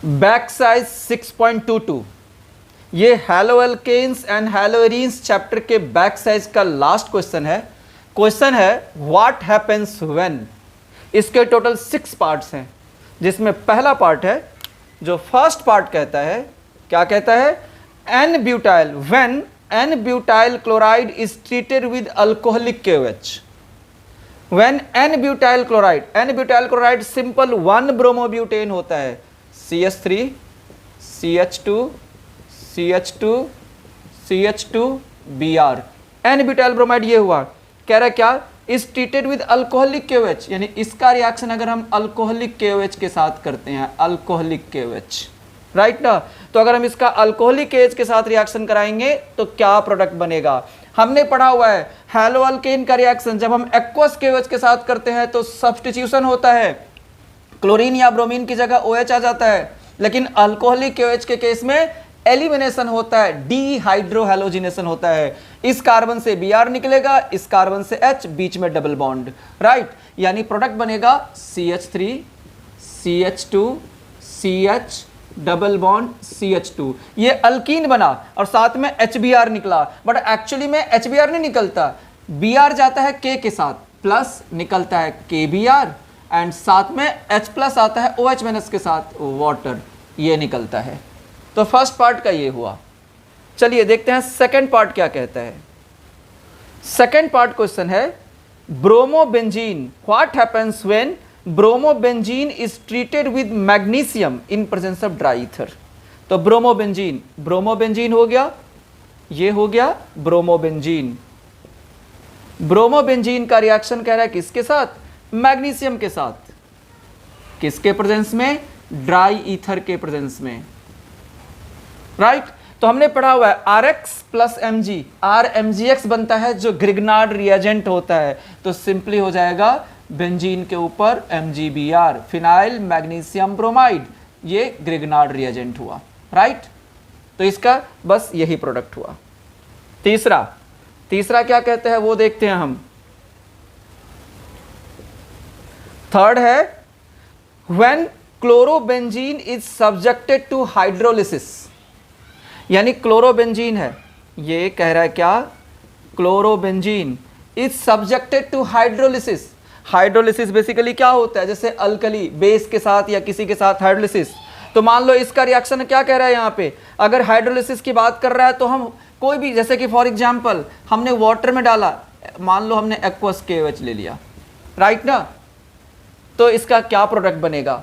Back size 6.22। ये हैलोअल्केन्स and हैलोएरीन्स chapter के back size का लास्ट क्वेश्चन है। क्वेश्चन है व्हाट हैपेंस व्हेन। इसके टोटल 6 पार्ट्स हैं, जिसमें पहला पार्ट है जो फर्स्ट पार्ट कहता है, क्या कहता है, N butyl when N butyl chloride is treated with alcoholic KOH। When N butyl chloride simple 1 bromobutane होता है, CH3 CH2 CH2 CH2 Br। N butyl bromide ये हुआ, कह रहा है क्या, is treated with alcoholic KOH, यानी इसका रिएक्शन अगर हम अल्कोहलिक KOH के साथ करते हैं, अल्कोहलिक KOH, राइट ना। तो अगर हम इसका अल्कोहलिक KOH के साथ रिएक्शन कराएंगे तो क्या प्रोडक्ट बनेगा। हमने पढ़ा हुआ है हैलोअल्केन का रिएक्शन जब हम एक्वस KOH के साथ करते हैं तो सब्स्टिट्यूशन होता है, क्लोरीन या ब्रोमीन की जगह OH आ जाता है, लेकिन अल्कोहलिक KOH के केस में एलिमिनेशन होता है, डीहाइड्रोहैलोजिनेशन होता है। इस कार्बन से Br निकलेगा, इस कार्बन से H, बीच में डबल बॉन्ड, राइट। यानी प्रोडक्ट बनेगा CH3 CH2 CH double bond CH2। ये अल्कीन बना और साथ में HBr निकला, बट एक्चुअली में HBr नहीं निकलता, Br जाता है K के साथ, प्लस निकलता है KBr एंड साथ में H प्लस आता है OH माइनस के साथ वाटर, ये निकलता है। तो फर्स्ट पार्ट का ये हुआ। चलिए देखते हैं सेकंड पार्ट क्या कहता है। सेकंड पार्ट क्वेश्चन है bromobenzene, what happens when bromobenzene is treated with magnesium in presence of dry ether. तो ब्रोमोबेंजीन हो गया, ये हो गया ब्रोमोबेंजीन। ब्रोमोबेंजीन का रिएक्शन कह रहा है किसके साथ, मैग्नीशियम के साथ, किसके प्रेजेंस में, ड्राई ईथर के प्रेजेंस में, राइट। तो हमने पढ़ा हुआ है RX प्लस Mg, RMgX बनता है जो ग्रिग्नार्ड रिएजेंट होता है, तो सिंपली हो जाएगा बेंजीन के ऊपर MgBr, फिनाइल मैग्नीशियम ब्रोमाइड, ये ग्रिग्नार्ड रिएजेंट हुआ, राइट। तो इसका बस यही प्रोडक्ट हुआ। तीसरा क्या कहते हैं वो देखते हैं हम। थर्ड है when chlorobenzene is subjected to hydrolysis, यानी क्लोरोबेंजीन है, ये कह रहा है क्या, chlorobenzene is subjected to hydrolysis. Hydrolysis basically क्या होता है, जैसे अल्कली बेस के साथ या किसी के साथ हाइड्रोलिसिस। तो मान लो इसका रिएक्शन क्या कह रहा है यहाँ पे, अगर हाइड्रोलिसिस की बात कर रहा है तो हम कोई भी, जैसे कि फॉर एग्जांपल हमने वाटर में डाला, मान लो हमने एक्वस KOH ले लिया, राइट ना, तो इसका क्या प्रोडक्ट बनेगा,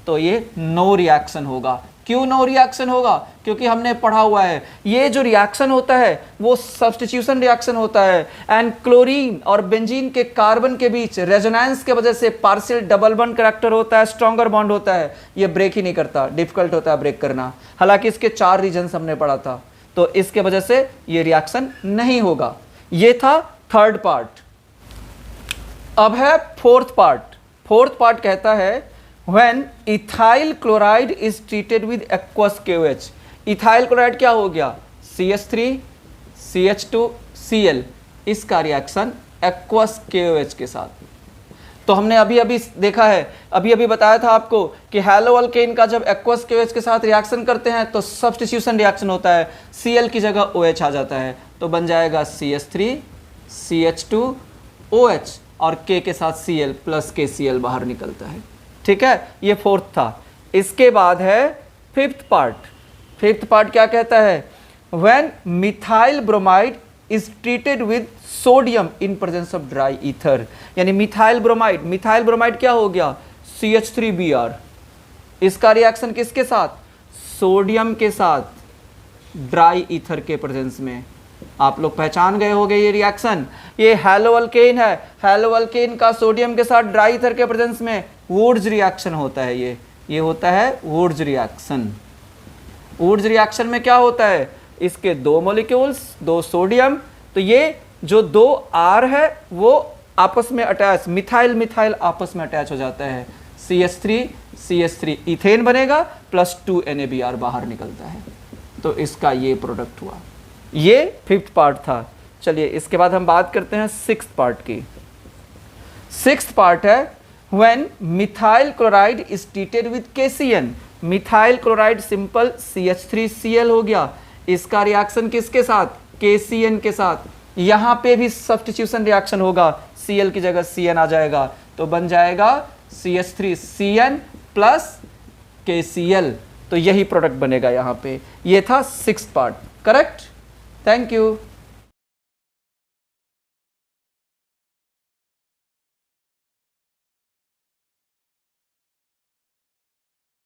तो ये नो रिएक्शन होगा। क्यों नो रिएक्शन होगा, क्योंकि हमने पढ़ा हुआ है ये जो रिएक्शन होता है वो सब्स्टिट्यूशन रिएक्शन होता है, एंड क्लोरीन और बेंजीन के कार्बन के बीच रेजोनेंस के वजह से पार्शियल डबल बॉन्ड करैक्टर होता है, स्ट्रॉन्गर बॉन्ड होता है, ये ब्रेक ही नहीं करता, डिफिकल्ट होता है ब्रेक करना। हालांकि इसके 4 रीजन्स हमने पढ़ा था, तो इसके वजह से ये रिएक्शन नहीं होगा। ये था थर्ड पार्ट। अब है फोर्थ पार्ट कहता है when ethyl chloride is treated with aqueous KOH। Ethyl chloride क्या हो गया, CH3 CH2 Cl, इसका रिएक्शन aqueous KOH के साथ। तो हमने अभी देखा है, अभी बताया था आपको कि हैलोअल्केन का जब aqueous KOH के साथ रिएक्शन करते हैं तो सब्स्टिट्यूशन रिएक्शन होता है, Cl की जगह OH आ जाता है, तो बन जाएगा CH3 CH2 OH और K के साथ Cl प्लस KCl बाहर निकलता है, ठीक है। ये फोर्थ था। इसके बाद है फिफ्थ पार्ट क्या कहता है, when methyl bromide is treated with sodium in presence of dry ether, यानी मिथाइल ब्रोमाइड क्या हो गया, CH3Br, इसका रिएक्शन किसके साथ, सोडियम के साथ ड्राई ईथर के प्रेजेंस में। आप लोग पहचान गए होंगे ये रिएक्शन, ये हैलोअल्केन है, हैलोअल्केन का सोडियम के साथ ड्राई ईथर के प्रेजेंस में वुड्स रिएक्शन होता है, ये होता है वुड्स रिएक्शन। वुड्स रिएक्शन में क्या होता है, इसके 2 मॉलिक्यूल्स, 2 सोडियम, तो ये जो 2 R है वो आपस में अटैच, मिथाइल आपस में अटैच हो जाता है, CH3 इथेन बनेगा प्लस 2 NaBr बाहर निकलता है, तो इसका ये प्रोडक्ट हुआ। ये फिफ्थ पार्ट था। चलिए इसके बाद हम बात करते हैं सिक्स्थ पार्ट की। सिक्स्थ पार्ट है when methyl chloride is treated with KCN। Methyl chloride simple CH3Cl हो गया, इसका रिएक्शन किसके साथ, KCN के साथ, यहां पे भी सब्स्टिट्यूशन रिएक्शन होगा, Cl की जगह CN आ जाएगा, तो बन जाएगा CH3CN प्लस KCl, तो यही प्रोडक्ट बनेगा यहां पे। ये था 6th part, correct. Thank you.